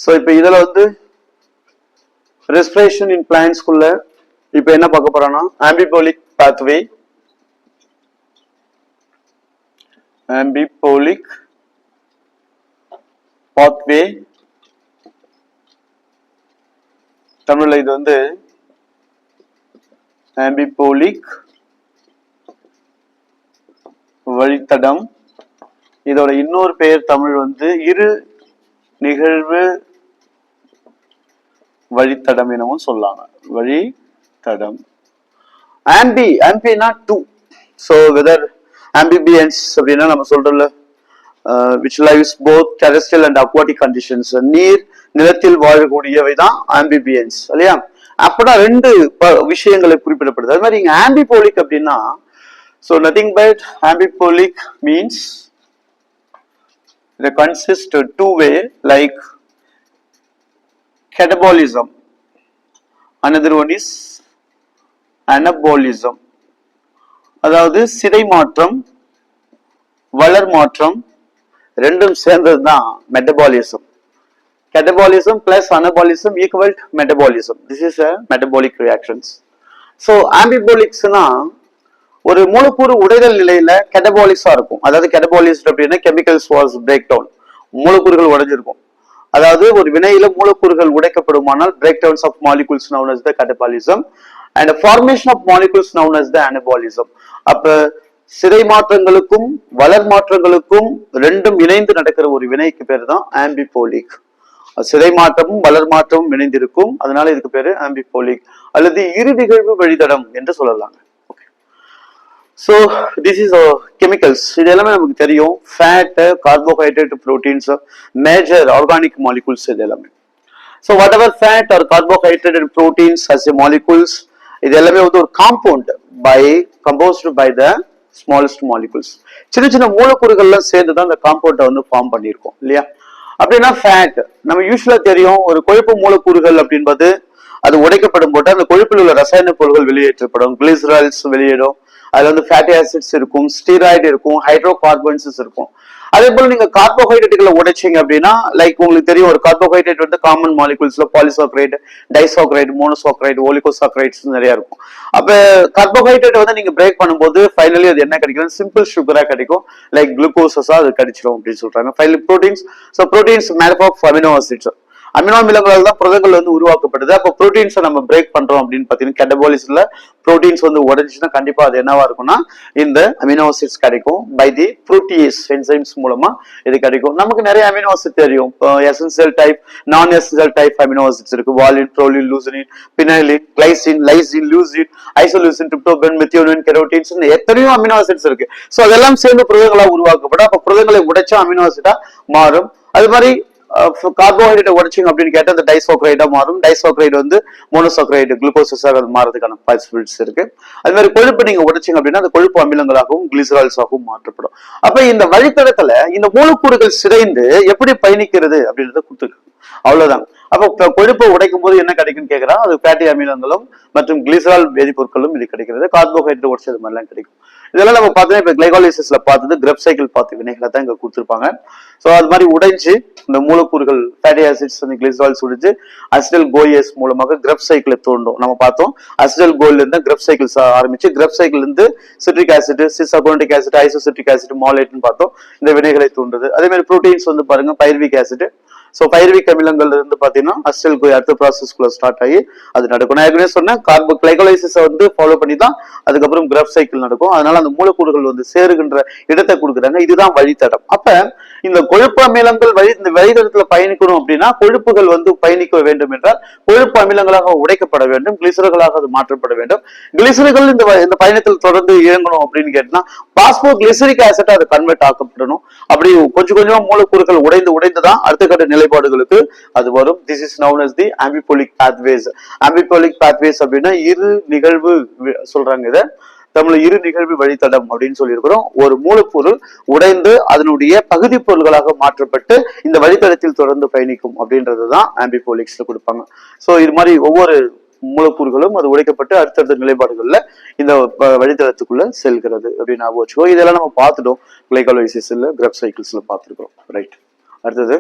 So இப்போ இதில் வந்து ரெஸ்பிரேஷன் இன் பிளான்ஸ்குள்ள இப்போ என்ன பார்க்க போறோம்னா ஆம்பிபோலிக் பாத்வே. ஆம்பிபோலிக் பாத்வே தமிழ்ல இது வந்து ஆம்பிபோலிக் வழித்தடம். இதோட இன்னொரு பெயர் தமிழ் வந்து இரு நிகழ்வு வழித்தடம் எனவும் சொல்லாங்க. வழித்தடம். ஆம்பினா டூ. ஸோ வெதர் ஆம்பிபியன்ஸ் அப்படின்னா நம்ம சொல்றோம்ல, which lives both terrestrial and aquatic conditions. நீர் நிலத்தில் வாழக்கூடியவை தான் ஆம்பிபியன்ஸ் இல்லையா. அப்படா ரெண்டு விஷயங்களை குறிப்பிடப்படுது. அது மாதிரி இங்க ஆம்பிபோலிக் அப்படின்னா, so nothing but ambipolic means they consist of two way like catabolism, another one is anabolism. அதாவது சிதை மாற்றம் வளர் மாற்றம் ரெண்டும் சேர்ந்தது தான் metabolism. catabolism plus anabolism equal to metabolism. This is a metabolic reactions. So ambibolicsனா ஒரு மூலக்கூறு உடைதல் நிலையில கேட்டபாலிக்ஸா இருக்கும். அதாவது கேட்டபாலிஸ்ட் அப்படின்னா கெமிக்கல்ஸ் வாஸ் பிரேக் டவுன், மூலக்கூறுகள் உடைஞ்சிருக்கும். அதாவது ஒரு வினையில மூலக்கூறுகள் உடைக்கப்படுமானால் break downs of molecules known as the catabolism and formation of molecules known as the anabolism. அப்ப சிதை மாற்றங்களுக்கும் வளர் மாற்றங்களுக்கும் ரெண்டும் இணைந்து நடக்கிற ஒரு வினைக்கு பேர் தான் ஆம்பிபோலிக். சிதை மாற்றமும் வளர் மாற்றமும் இணைந்திருக்கும், அதனால இதுக்கு பேரு ஆம்பிபோலிக் அல்லது இரு நிகழ்வு வழித்தடம் என்று சொல்லலாம். So this is chemicals. இது எல்லாமே நமக்கு தெரியும். Fat, carbohydrate, proteins, major organic molecules இது எல்லாமே. So whatever fat or carbohydrate and proteins as a molecules, இது எல்லாமே வந்து ஒரு compound composed by the smallest molecules. சின்ன சின்ன மூலக்கூறுகள்லாம் சேர்ந்து தான் இந்த காம்பவுண்டை வந்து ஃபார்ம் பண்ணியிருக்கோம் இல்லையா. அப்படின்னா ஃபேட் நம்ம யூஸ்வலா தெரியும், ஒரு கொழுப்பு மூலக்கூறுகள் அப்படின்பது அது உடைக்கப்படும் போது அந்த கொழுப்பில் உள்ள ரசாயன பொருட்கள் வெளியேற்றப்படும், கிளிசரால்ஸ் வெளியேறும், அதுல வந்து ஃபேட்டி ஆசிட்ஸ் இருக்கும், ஸ்டீராய்டு இருக்கும், ஹைட்ரோ கார்பன்ஸ் இருக்கும். அதே போல நீங்க கார்போஹைட்ரேட்டுகளை உடைச்சிங்க அப்படின்னா, லைக் உங்களுக்கு தெரியும் ஒரு கார்போஹைட்ரேட் வந்து காமன் மாலிகூல்ஸ்ல பாலிசாக்ரைடு, டைசாக்ரைடு, மோனோசாக்ரைடு, ஓலிகோசாக்ரைட்ஸ் நிறைய இருக்கும். அப்ப கார்போஹைட்ரேட் வந்து நீங்க பிரேக் பண்ணும்போது ஃபைனலி அது என்ன கிடைக்கும், சிம்பிள் சுகரா கிடைக்கும், லைக் குளுக்கோசஸா அது கிடைச்சிடும் அப்படின்னு சொல்றாங்க. Finally proteins. So proteins made up of amino acids. Amino அமிலங்களால் தான் புரதங்கள் வந்து உருவாக்கப்படுது. அப்போ புரோட்டீன்ஸை நம்ம பிரேக் பண்றோம் அப்படின்னு பாத்தீங்கன்னா கேட்டபாலிசிஸ்ல புரோட்டீன்ஸ் வந்து உடைஞ்சுன்னா கண்டிப்பா அது என்னவா இருக்கும்னா இந்த அமினோ ஆசிட்ஸ் கிடைக்கும். பை தி புரோட்டியேஸ் என்சைம்ஸ் மூலமா இது கிடைக்கும். நமக்கு நிறைய அமினோ ஆசிட் தெரியும். Essential type, non essential type amino acids இருக்கு. வாலின், புரோலின், லூசினின், பினைலின், glycine, lysine, leucine, isoleucine, tryptophan, methionine, keratins, எத்தனையோ அமினோ ஆசிட்ஸ் இருக்கு. ஸோ அதெல்லாம் சேர்ந்து புரதங்களா உருவாக்கப்படும். அப்ப புரதங்களை உடைச்சா அமினோ ஆசிடா மாறும். அது மாதிரி கார்போஹைட்ரேட் உடைச்சிங்க அப்படின்னு கேட்டா அந்த டைசாக்ரைடா மாறும். டைசாக்ரைடு வந்து மோனோசாக்ரைடு, குளுக்கோசஸாக மாறதுக்கான பாசிபிலிட்டிஸ் இருக்கு. அது மாதிரி கொழுப்பு நீங்க உடைச்சிங்க அப்படின்னா அந்த கொழுப்பு அமிலங்களாகவும் கிளிசரால்ஸாகவும் மாற்றப்படும். அப்ப இந்த வழித்தடத்துல இந்த மூலக்கூறுகள் சிதைந்து எப்படி பயணிக்கிறது அப்படின்றத கொடுத்துருக்கு. அவ்வளவுதான். அப்ப கொழுப்பை உடைக்கும் போது என்ன கிடைக்கும்னு கேட்கிறா, அது ஃபேட்டி அமிலங்களும் மற்றும் கிளிசரால் வேதிப்பொருட்களும் இது கிடைக்கிறது. கார்போஹைட்ரேட் உடைச்சது மாதிரிலாம் கிடைக்கும். இதெல்லாம் நம்ம பார்த்தோம்னா இப்ப கிளைகாலிசிஸ்ல பார்த்தது கிரெப் சைக்கிள் பார்த்து வினைகளை தான் இங்க கொடுத்துருப்பாங்க. ஸோ அது மாதிரி உடைஞ்சு இந்த மூலக்கூறுகள் ஃபேட்டி ஆசிட்ஸ் வந்து கிளிசரால்ஸ் உடைஞ்சு அசிடல் கோயஸ் மூலமாக கிரெப் சைக்கிளை தோண்டும். நம்ம பார்த்தோம் அசிடல் கோயில இருந்து கிரெப் சைக்கிள்ஸ் ஆரம்பிச்சு கிரெப் சைக்கிள் இருந்து citric acid, cis aconitic acid, isocitric acid, மாலேட்னு பார்த்தோம். இந்த வினைகளை தூண்டுது. அதே மாதிரி புரோட்டீன்ஸ் வந்து பாருங்க பைருவிக் ஆசிட். ஸோ பைருவிக் அமிலங்கள்ல இருந்து பாத்தீங்கன்னா அசிடல் கோய் அடுத்த ப்ராசஸ்குள்ள ஸ்டார்ட் ஆகி அது நடக்கும். நான் ஏற்கனவே சொன்னேன் கார்போ கிளைகோலைசிஸை வந்து ஃபாலோ பண்ணி தான் அதுக்கப்புறம் கிரெப் சைக்கிள் நடக்கும். அதனால அந்த மூலக்கூறுகள் வந்து சேருகின்ற இடத்தை கொடுக்குறாங்க. இதுதான் வழித்தடம். அப்ப இந்த கொழுப்பு அமிலங்கள் இந்த வழித்தடத்துல பயணிக்கணும் அப்படின்னா கொழுப்புகள் வந்து பயணிக்க வேண்டும் என்றால் கொழுப்பு அமிலங்களாக உடைக்கப்பட வேண்டும், கிளிசர்களாக அது மாற்றப்பட வேண்டும். கிளிசர்கள் இந்த பயணத்தில் தொடர்ந்து இயங்கணும் அப்படின்னு கேட்டா பாஸ்போ கிளிசரிக் ஆசிட் அது கன்வெர்ட் ஆக்கப்படணும். அப்படி கொஞ்சம் கொஞ்சமா மூலக்கூறுகள் உடைந்துதான் அடுத்த கட்ட நிலைப்பாடுகளுக்கு அது வரும். This is known as the amphibolic pathways. Amphibolic pathways அப்படின்னா இரு நிகழ்வு சொல்றாங்க. இதை தமிழ் இரு நிகழ்வு வழித்தடம் அப்படின்னு சொல்லியிருக்கிறோம். ஒரு மூலக்கூறு உடைந்து அதனுடைய பகுதி பொருள்களாக மாற்றப்பட்டு இந்த வழித்தடத்தில் தொடர்ந்து பயணிக்கும் அப்படின்றதுதான் ஆம்பிபோலிக்ஸ்ல கொடுப்பாங்க. சோ இது மாதிரி ஒவ்வொரு மூலக்கூறுகளும் அது உடைக்கப்பட்டு அடுத்தடுத்த நிலைப்பாடுகள்ல இந்த வழித்தடத்துக்குள்ள செல்கிறது அப்படின்னு ஞாபகம் வச்சுக்கோ. இதெல்லாம் நம்ம பார்த்துட்டோம் கிளைகாலிசிஸ்ல, கிரெப் சைக்கிள்ஸ்ல பார்த்துருக்கோம். ரைட். அடுத்தது